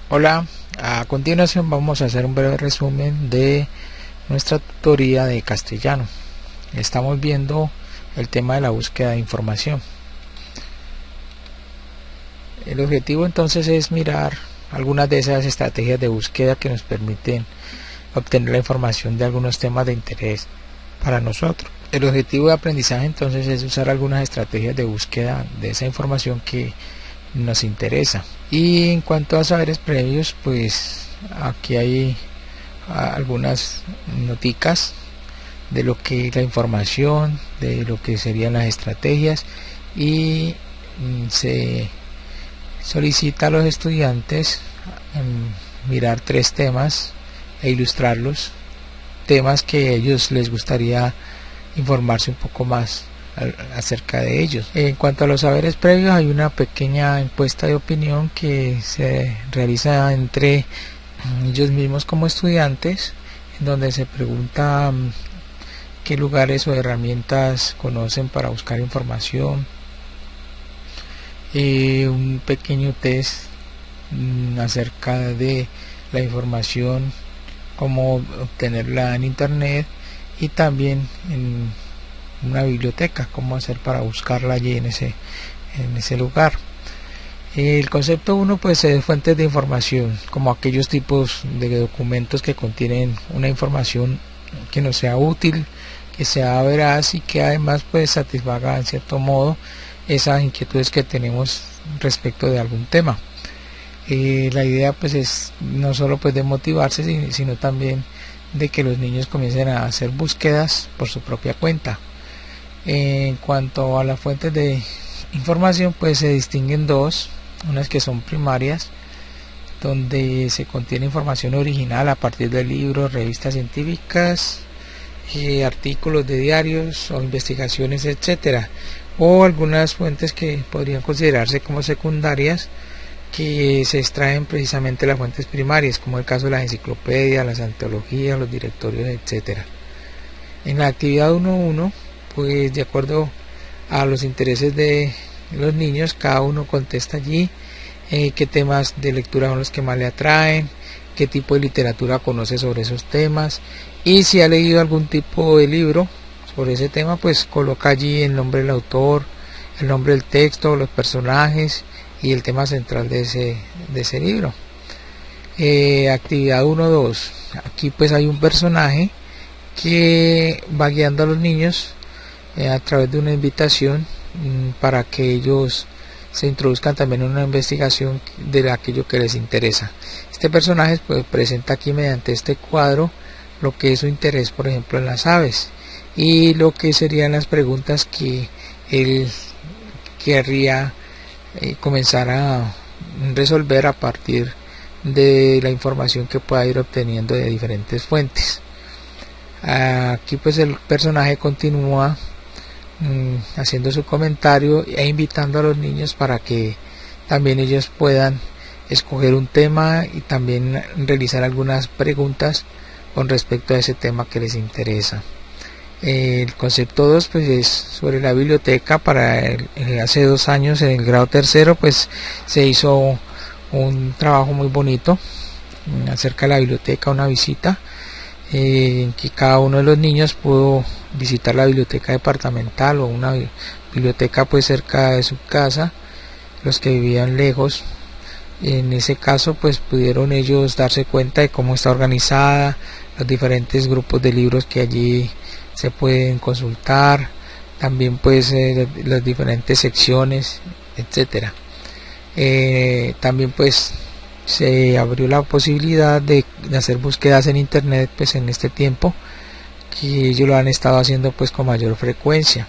Hola, a continuación vamos a hacer un breve resumen de nuestra tutoría de castellano. Estamos viendo el tema de la búsqueda de información. El objetivo entonces es mirar algunas de esas estrategias de búsqueda que nos permiten obtener la información de algunos temas de interés para nosotros. El objetivo de aprendizaje entonces es usar algunas estrategias de búsqueda de esa información que nos interesa. Y en cuanto a saberes previos, pues aquí hay algunas noticas de lo que es la información, de lo que serían las estrategias, y se solicita a los estudiantes mirar 3 temas e ilustrarlos, temas que a ellos les gustaría informarse un poco más acerca de ellos. En cuanto a los saberes previos, hay una pequeña encuesta de opinión que se realiza entre ellos mismos como estudiantes, en donde se pregunta qué lugares o herramientas conocen para buscar información, un pequeño test acerca de la información, cómo obtenerla en internet, y también en una biblioteca, cómo hacer para buscarla allí en ese lugar. El concepto 1 pues es fuentes de información, como aquellos tipos de documentos que contienen una información que nos sea útil, que sea veraz y que además pues satisfaga en cierto modo esas inquietudes que tenemos respecto de algún tema. La idea pues es no solo pues de motivarse, sino también de que los niños comiencen a hacer búsquedas por su propia cuenta. En cuanto a las fuentes de información, pues se distinguen 2, unas que son primarias, donde se contiene información original a partir de libros, revistas científicas, artículos de diarios o investigaciones, etcétera, o algunas fuentes que podrían considerarse como secundarias, que se extraen precisamente de las fuentes primarias, como el caso de las enciclopedias, las antologías, los directorios, etcétera. En la actividad 1.1, pues de acuerdo a los intereses de los niños, cada uno contesta allí qué temas de lectura son los que más le atraen, qué tipo de literatura conoce sobre esos temas, y si ha leído algún tipo de libro sobre ese tema, pues coloca allí el nombre del autor, el nombre del texto, los personajes y el tema central de ese libro. Actividad 1.2, aquí pues hay un personaje que va guiando a los niños a través de una invitación para que ellos se introduzcan también en una investigación de aquello que les interesa. Este personaje pues presenta aquí mediante este cuadro lo que es su interés, por ejemplo, en las aves, y lo que serían las preguntas que él querría comenzar a resolver a partir de la información que pueda ir obteniendo de diferentes fuentes. Aquí pues el personaje continúa haciendo su comentario e invitando a los niños para que también ellos puedan escoger un tema y también realizar algunas preguntas con respecto a ese tema que les interesa. El concepto 2 pues es sobre la biblioteca. Hace 2 años en el grado 3 pues se hizo un trabajo muy bonito acerca de la biblioteca, una visita en que cada uno de los niños pudo visitar la biblioteca departamental o una biblioteca pues cerca de su casa. Los que vivían lejos, en ese caso pues pudieron ellos darse cuenta de cómo está organizada, los diferentes grupos de libros que allí se pueden consultar, también pues las diferentes secciones, etcétera. También pues se abrió la posibilidad de hacer búsquedas en internet pues en este tiempo, que ellos lo han estado haciendo pues con mayor frecuencia.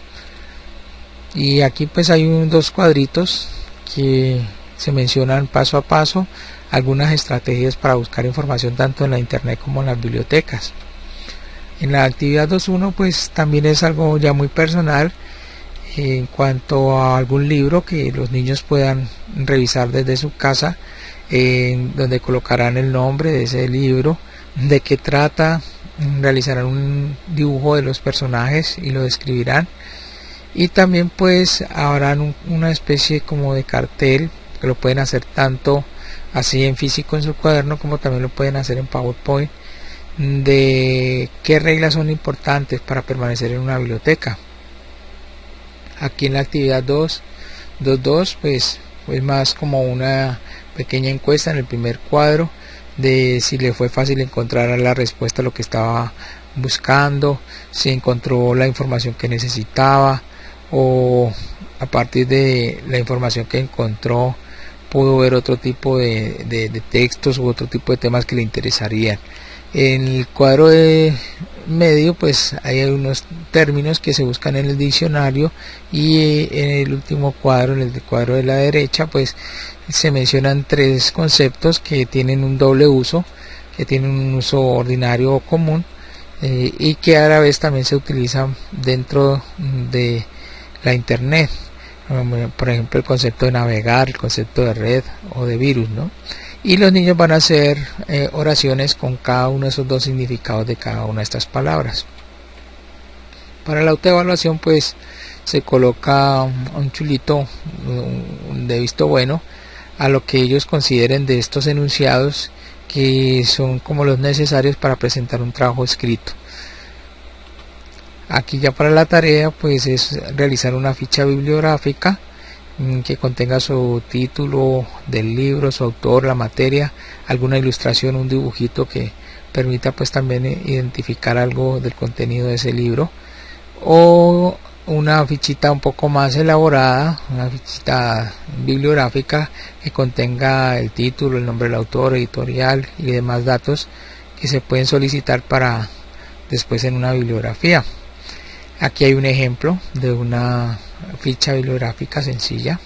Y aquí pues hay 2 cuadritos que se mencionan paso a paso algunas estrategias para buscar información tanto en la internet como en las bibliotecas. En la actividad 2.1 pues también es algo ya muy personal en cuanto a algún libro que los niños puedan revisar desde su casa, donde colocarán el nombre de ese libro, de qué trata, realizarán un dibujo de los personajes y lo describirán, y también pues habrán una especie como de cartel que lo pueden hacer tanto así en físico en su cuaderno como también lo pueden hacer en PowerPoint, de qué reglas son importantes para permanecer en una biblioteca. Aquí en la actividad 2.2 pues es más como una pequeña encuesta en el primer cuadro de si le fue fácil encontrar la respuesta a lo que estaba buscando, si encontró la información que necesitaba o a partir de la información que encontró pudo ver otro tipo de textos u otro tipo de temas que le interesarían. En el cuadro de medio pues hay unos términos que se buscan en el diccionario, y en el último cuadro, en el cuadro de la derecha, pues se mencionan 3 conceptos que tienen un doble uso, que tienen un uso ordinario o común, y que a la vez también se utilizan dentro de la internet. Por ejemplo, el concepto de navegar, el concepto de red o de virus, ¿no? Y los niños van a hacer oraciones con cada uno de esos 2 significados de cada una de estas palabras. Para la autoevaluación pues se coloca un chulito de visto bueno a lo que ellos consideren de estos enunciados que son como los necesarios para presentar un trabajo escrito. Aquí ya para la tarea pues es realizar una ficha bibliográfica que contenga su título del libro, su autor, la materia, alguna ilustración, un dibujito que permita pues también identificar algo del contenido de ese libro, o una fichita un poco más elaborada, una fichita bibliográfica que contenga el título, el nombre del autor, editorial y demás datos que se pueden solicitar para después en una bibliografía. Aquí hay un ejemplo de una ficha bibliográfica sencilla.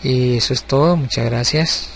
Y eso es todo, muchas gracias.